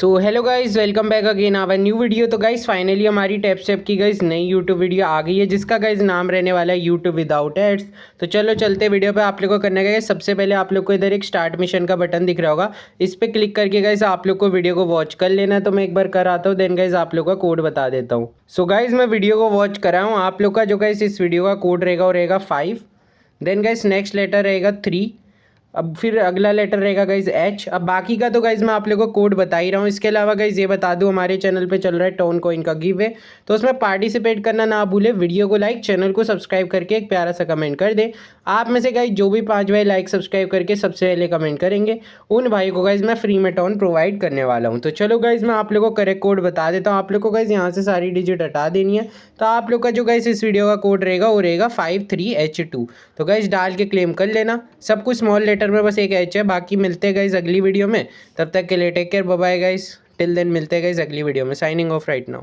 So hello guys, welcome back again our new video. तो guys finally हमारी TapSwap की guys नई YouTube video आ गई है, जिसका गाइज़ नाम रहने वाला है यूट्यूब विदाउट एड्स। तो चलो चलते वीडियो पे। आप लोग को करना क्या है, सबसे पहले आप लोग को इधर एक स्टार्ट मिशन का बटन दिख रहा होगा, इस पर क्लिक करके गाइज़ आप लोग को वीडियो को वॉच कर लेना है। तो मैं एक बार कर आता हूँ, देन गाइज़ आप लोग का कोड बता देता हूँ। सो गाइज़ मैं वीडियो को वॉच कर रहा हूँ। आप लोग का जो गाइज़ इस वीडियो का कोड रहेगा वो रहेगा 5, देन गाइज़ नेक्स्ट लेटर रहेगा 3, अब फिर अगला लेटर रहेगा गाइज एच। अब बाकी का तो गाइज मैं आप लोगों को कोड बता ही रहा हूँ। इसके अलावा गाइज ये बता दूँ, हमारे चैनल पे चल रहा है टोन कॉइन का गिव है, तो उसमें पार्टिसिपेट करना ना भूले। वीडियो को लाइक, चैनल को सब्सक्राइब करके एक प्यारा सा कमेंट कर दे। आप में से गाइज जो भी 5 भाई लाइक सब्सक्राइब करके सबसे पहले कमेंट करेंगे, उन भाई को गाइज मैं फ्री में टोन प्रोवाइड करने वाला हूँ। तो चलो गाइज मैं आप लोग को करेक्ट कोड बता देता हूँ। आप लोग को गाइज यहाँ से सारी डिजिट हटा देनी है। तो आप लोग का जो गाइज इस वीडियो का कोड रहेगा वो रहेगा 53H2। तो गाइज डाल के क्लेम कर लेना। सब कुछ स्मॉल लेटर में, बस एक एच है। बाकी मिलते हैं गाइज अगली वीडियो में, तब तक के लिए take care, bye bye guys. Till then मिलते हैं गाइज अगली वीडियो में। Signing off right now.